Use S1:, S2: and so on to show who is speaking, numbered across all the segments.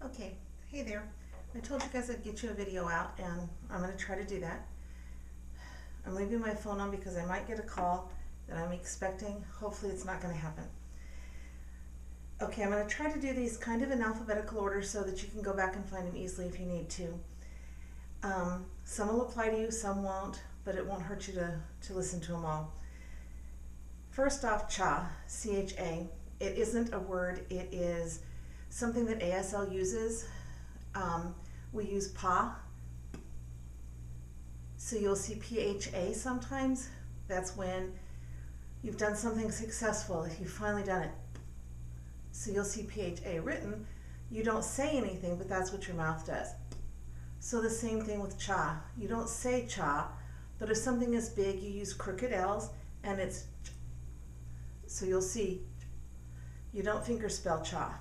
S1: Okay, hey there. I told you guys I'd get you a video out, and I'm going to try to do that. I'm leaving my phone on because I might get a call that I'm expecting. Hopefully it's not going to happen. Okay, I'm going to try to do these kind of in alphabetical order so that you can go back and find them easily if you need to. Some will apply to you, some won't, but it won't hurt you to listen to them all. First off, cha, C-H-A. It isn't a word, it is something that ASL uses. We use pa, so you'll see P-H-A sometimes. That's when you've done something successful, you've finally done it. So you'll see P-H-A written. You don't say anything, but that's what your mouth does. So the same thing with cha. You don't say cha, but if something is big, you use crooked L's, and it's ch. So you'll see, you don't finger spell cha.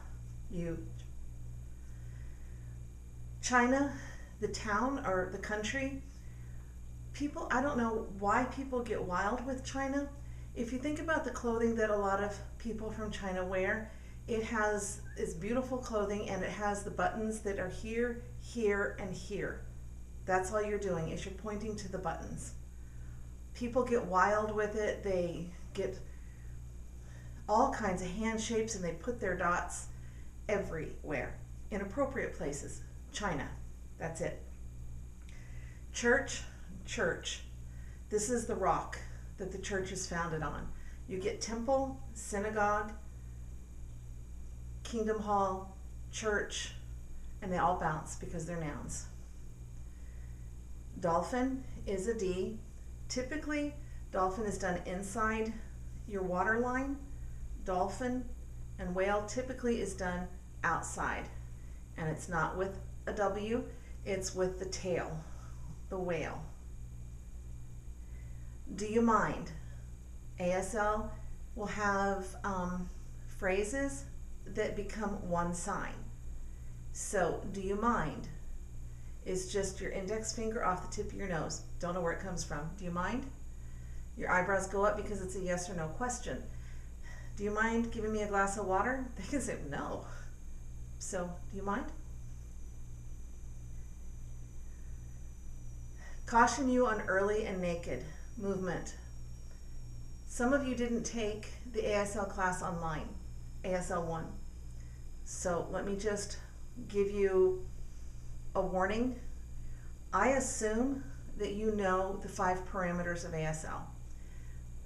S1: You ch. China, the town or the country, people, I don't know why people get wild with China. If you think about the clothing that a lot of people from China wear, it's beautiful clothing, and it has the buttons that are here, here, and here. That's all you're doing, is you're pointing to the buttons. People get wild with it. They get all kinds of hand shapes, and they put their dots everywhere. Inappropriate places. China. That's it. Church, church. This is the rock that the church is founded on. You get temple, synagogue, kingdom hall, church, and they all bounce because they're nouns. Dolphin is a D. Typically, dolphin is done inside your water line. Dolphin and whale typically is done outside, and it's not with a W, it's with the tail, the whale. Do you mind? ASL will have phrases that become one sign. So, do you mind is just your index finger off the tip of your nose. Don't know where it comes from. Do you mind? Your eyebrows go up because it's a yes or no question. Do you mind giving me a glass of water? They can say no. So, do you mind? Caution you on early and naked movement. Some of you didn't take the ASL class online, ASL 1. So let me just give you a warning. I assume that you know the 5 parameters of ASL.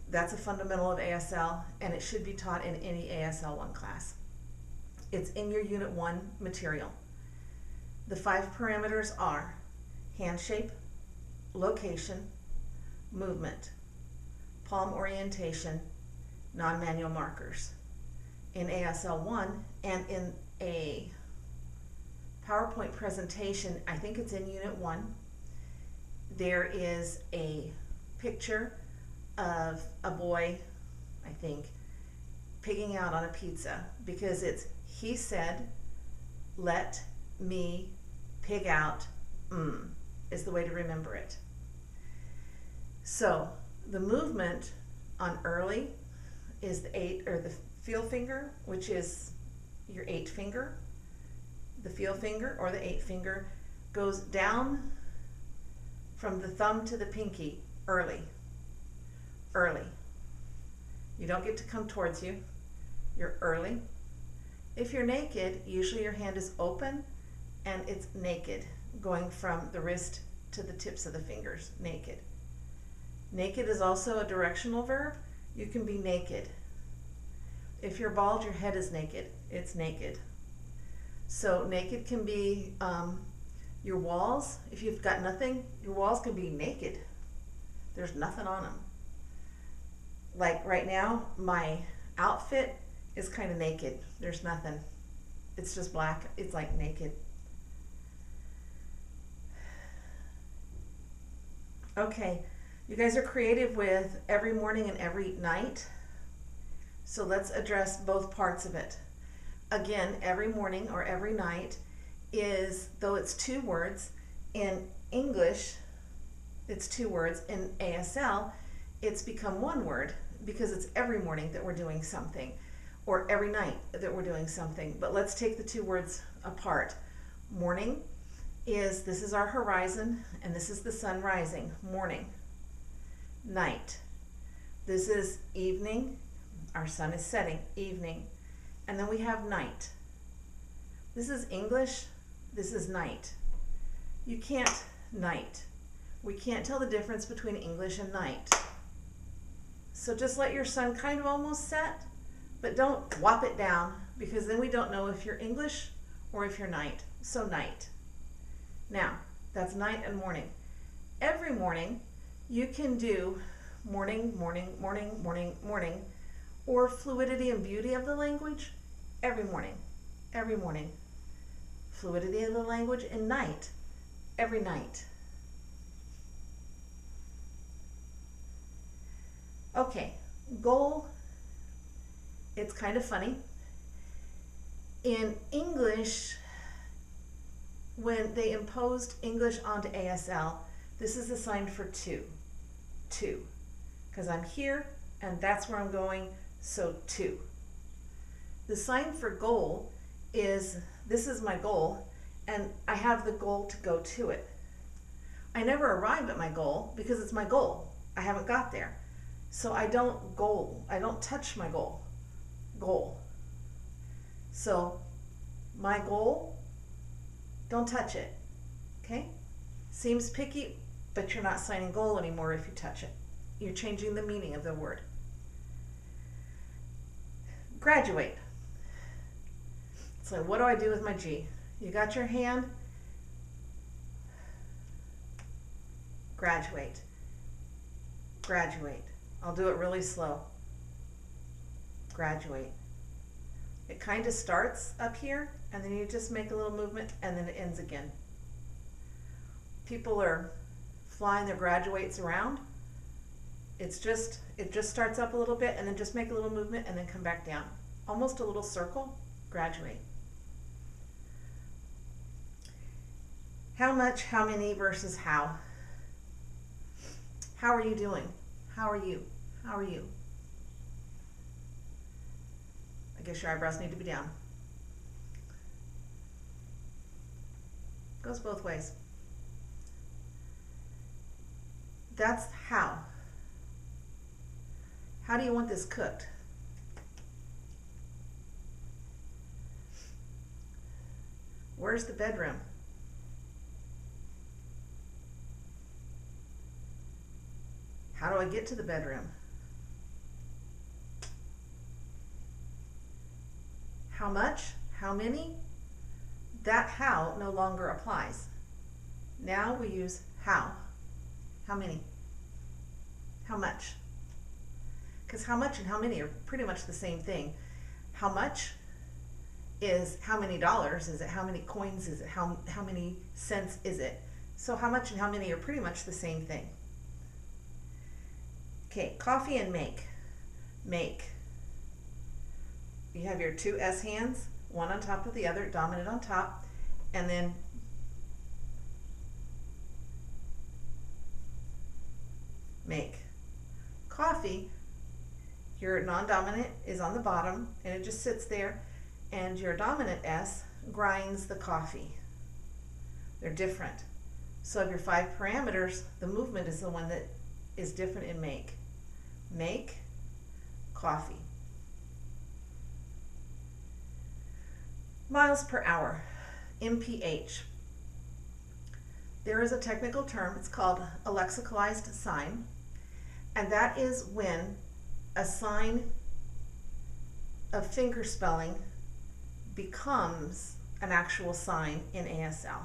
S1: That's a fundamental of ASL, and it should be taught in any ASL 1 class. It's in your Unit 1 material. The 5 parameters are hand shape, location, movement, palm orientation, non-manual markers. In ASL 1 and in a PowerPoint presentation, I think it's in Unit 1, there is a picture of a boy, I think, pigging out on a pizza, because it's he said, let me pig out, is the way to remember it. So the movement on early is the 8 or the feel finger, which is your 8 finger. The feel finger or the 8 finger goes down from the thumb to the pinky early. Early. You don't get to come towards you. You're early. If you're naked, usually your hand is open and it's naked, going from the wrist to the tips of the fingers, naked. Naked is also a directional verb. You can be naked. If you're bald, your head is naked. It's naked. So naked can be your walls. If you've got nothing, your walls can be naked. There's nothing on them. Like right now, my outfit is kind of naked. There's nothing. It's just black. It's like naked. Okay, you guys are creative with every morning and every night. So let's address both parts of it. Again, every morning or every night is, though it's 2 words, in English it's 2 words. In ASL, it's become 1 word because it's every morning that we're doing something. or every night that we're doing something. But let's take the two words apart. Morning is, this is our horizon, and this is the sun rising, morning. Night, this is evening, our sun is setting, evening. And then we have night. This is English, this is night. You can't night. We can't tell the difference between English and night. So just let your sun kind of almost set, but don't whop it down, because then we don't know if you're English or if you're night. So night. Now, that's night and morning. Every morning, you can do morning, morning, morning, morning, morning, or fluidity and beauty of the language, every morning, every morning. Fluidity of the language and night, every night. Okay, goal, it's kind of funny. In English, when they imposed English onto ASL, this is assigned for two, because I'm here and that's where I'm going, so two. The sign for goal is, this is my goal, and I have the goal to go to it. I never arrive at my goal because it's my goal. I haven't got there. So I don't touch my goal. So my goal, don't touch it, okay? Seems picky, but you're not signing goal anymore if you touch it. You're changing the meaning of the word. Graduate. So what do I do with my G? You got your hand? Graduate. Graduate. I'll do it really slow. Graduate. It kind of starts up here, and then you just make a little movement, and then it ends again. People are flying their graduates around. It just starts up a little bit, and then just make a little movement, and then come back down. Almost a little circle. Graduate. How much, how many versus how. How are you doing? How are you? How are you? I guess your eyebrows need to be down. Goes both ways. That's how. How do you want this cooked? Where's the bedroom? How do I get to the bedroom? How much? How many? That how no longer applies. Now we use how. How many? How much? Because how much and how many are pretty much the same thing. How much is how many dollars is it? How many coins is it? How many cents is it? So how much and how many are pretty much the same thing. Okay, coffee and make. Make. You have your two S hands, one on top of the other, dominant on top, and then make. Coffee, your non-dominant is on the bottom, and it just sits there, and your dominant S grinds the coffee. They're different. So of your 5 parameters, the movement is the one that is different in make. Make, coffee. Miles per hour, MPH. There is a technical term, it's called a lexicalized sign, and that is when a sign of finger spelling becomes an actual sign in ASL.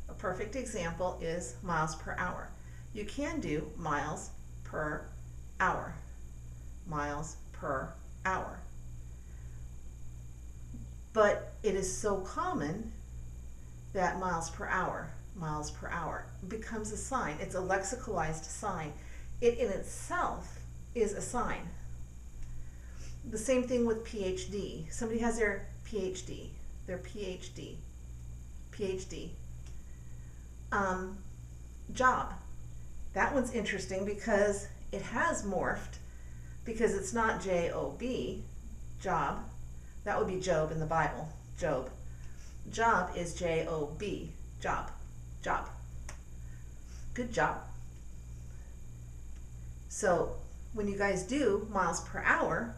S1: A perfect example is miles per hour. You can do miles per hour, miles per hour. But it is so common that miles per hour becomes a sign. It's a lexicalized sign. It in itself is a sign. The same thing with PhD. Somebody has their PhD, job. That one's interesting because it has morphed, because it's not J-O-B, job. That would be Job in the Bible, Job. Job is J-O-B, job, job. Good job. So when you guys do miles per hour,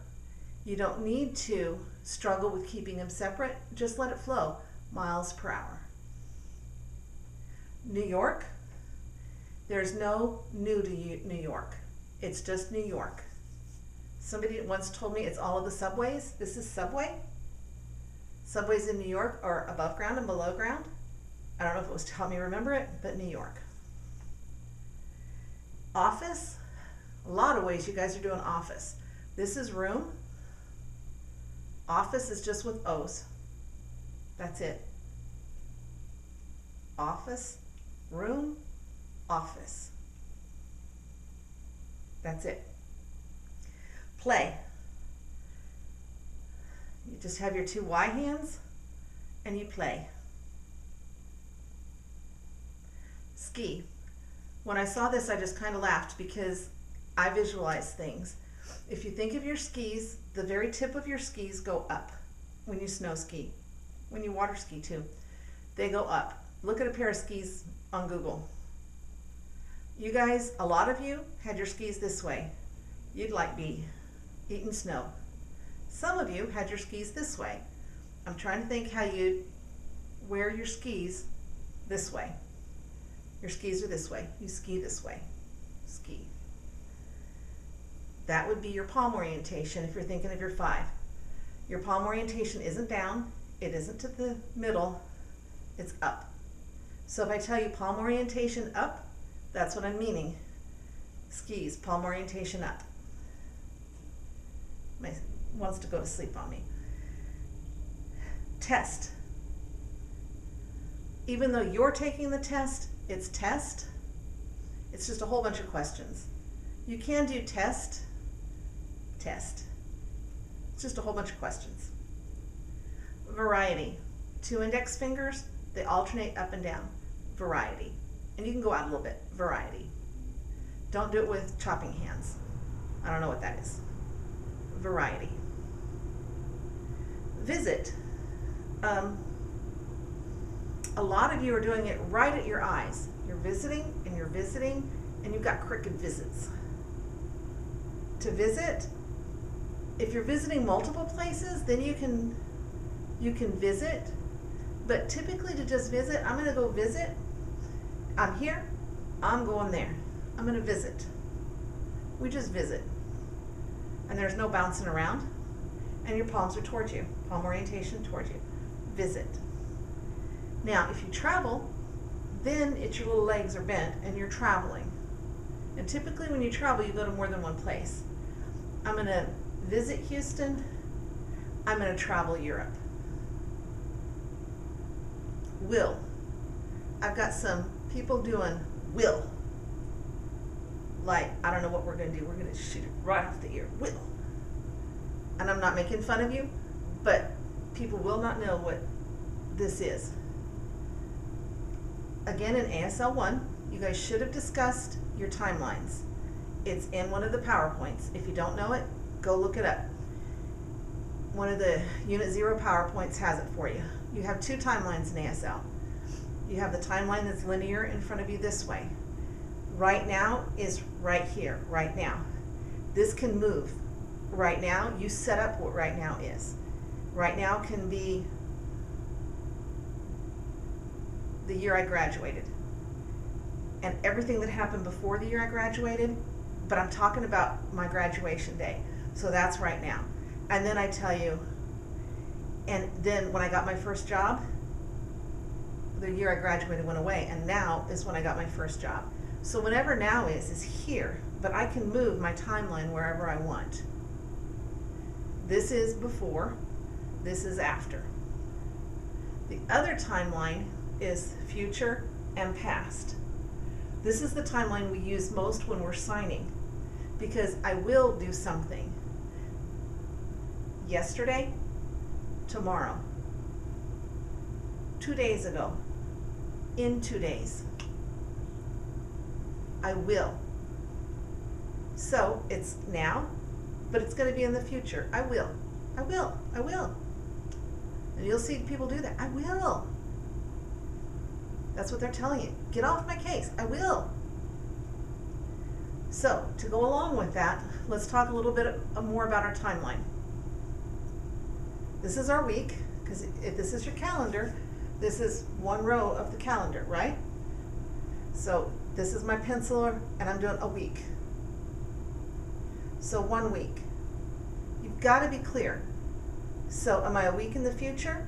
S1: you don't need to struggle with keeping them separate. Just let it flow. Miles per hour. New York, there's no new to New York. It's just New York. Somebody once told me it's all of the subways. This is subway. Subways in New York are above ground and below ground. I don't know if it was to help me remember it, but New York. Office, a lot of ways you guys are doing office. This is room. Office is just with O's. That's it. Office, room, office. That's it. Play. You just have your two Y hands and you play. Ski. When I saw this, I just kind of laughed because I visualize things. If you think of your skis, the very tip of your skis go up when you snow ski, when you water ski too. They go up. Look at a pair of skis on Google. You guys, a lot of you had your skis this way. You'd like be eating snow. Some of you had your skis this way. I'm trying to think how you'd wear your skis this way. Your skis are this way. You ski this way. Ski. That would be your palm orientation if you're thinking of your 5. Your palm orientation isn't down. It isn't to the middle. It's up. So if I tell you palm orientation up, that's what I'm meaning. Skis, palm orientation up. Wants to go to sleep on me. Test. Even though you're taking the test, it's test. It's just a whole bunch of questions. You can do test. It's just a whole bunch of questions. Variety. 2 index fingers, they alternate up and down. Variety. And you can go out a little bit. Variety. Don't do it with chopping hands. I don't know what that is. Variety. Visit. A lot of you are doing it right at your eyes. You're visiting, and you've got crooked visits. To visit, if you're visiting multiple places, then you can visit. But typically to just visit, I'm going to go visit. I'm here. I'm going there. I'm going to visit. We just visit. And there's no bouncing around. And your palms are towards you. Palm orientation towards you. Visit. Now, if you travel, then it's your little legs are bent and you're traveling. And typically when you travel, you go to more than one place. I'm going to visit Houston. I'm going to travel Europe. Will. I've got some people doing will. Like, I don't know what we're going to do. We're going to shoot it right off the ear. Will. And I'm not making fun of you, but people will not know what this is. Again, in ASL 1, you guys should have discussed your timelines. It's in one of the PowerPoints. If you don't know it, go look it up. One of the Unit 0 PowerPoints has it for you. You have 2 timelines in ASL. You have the timeline that's linear in front of you this way. Right now is right here, right now. This can move. Right now, you set up what right now is. Right now can be the year I graduated. And everything that happened before the year I graduated, but I'm talking about my graduation day. So that's right now. And then I tell you, and then when I got my first job, the year I graduated went away, and now is when I got my first job. So whatever now is here, but I can move my timeline wherever I want. This is before, this is after. The other timeline is future and past. This is the timeline we use most when we're signing, because I will do something yesterday, tomorrow, 2 days ago, in 2 days. I will. So it's now, but it's going to be in the future. I will. I will. I will. And you'll see people do that. I will. That's what they're telling you. Get off my case. I will. So, to go along with that, let's talk a little bit more about our timeline. This is our week, because if this is your calendar, this is one row of the calendar, right? So, this is my penciler, and I'm doing a week. So, 1 week. You've got to be clear. So, am I a week in the future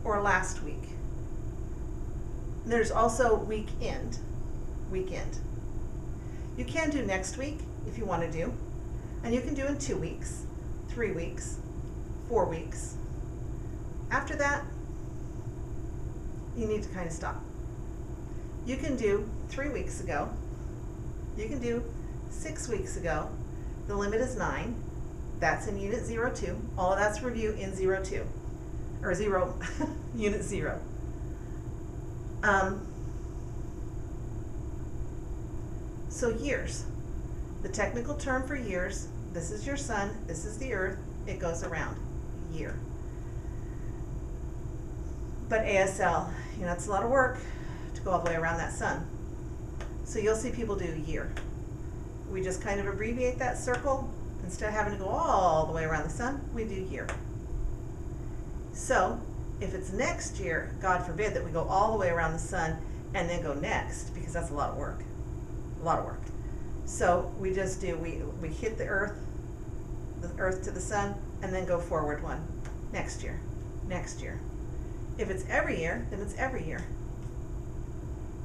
S1: or last week? There's also weekend. Weekend. You can do next week if you want to do, and you can do in 2 weeks, 3 weeks, 4 weeks. After that, you need to kind of stop. You can do 3 weeks ago. You can do 6 weeks ago. The limit is 9. That's in Unit 02. All of that's review in 02, or Unit 0. So years, the technical term for years, this is your sun, this is the earth, it goes around, year. But ASL, it's a lot of work to go all the way around that sun. So you'll see people do year. We just kind of abbreviate that circle. Instead of having to go all the way around the sun, we do year. So if it's next year, God forbid that we go all the way around the sun and then go next, because that's a lot of work. A lot of work. So we just do, we hit the earth to the sun, and then go forward one. Next year, next year. If it's every year, then it's every year.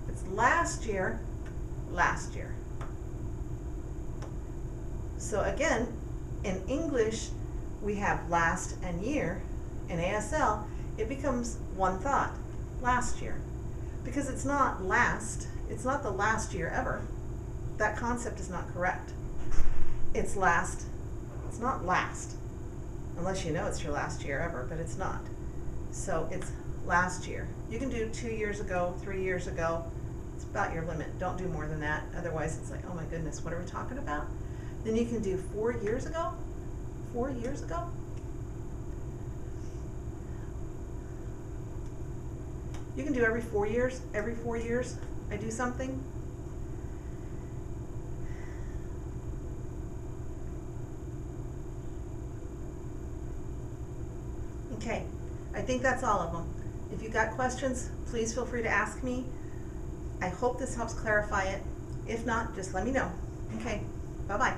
S1: If it's last year, last year. So again, in English, we have last and year. In ASL, it becomes one thought, last year. Because it's not last, it's not the last year ever. That concept is not correct. It's last, it's not last. Unless you know it's your last year ever, but it's not. So it's last year. You can do 2 years ago, 3 years ago. It's about your limit. Don't do more than that. Otherwise it's like, oh my goodness, what are we talking about? Then you can do 4 years ago. 4 years ago. You can do every 4 years. Every 4 years I do something. Okay, I think that's all of them. If you've got questions, please feel free to ask me. I hope this helps clarify it. If not, just let me know. Okay, bye-bye.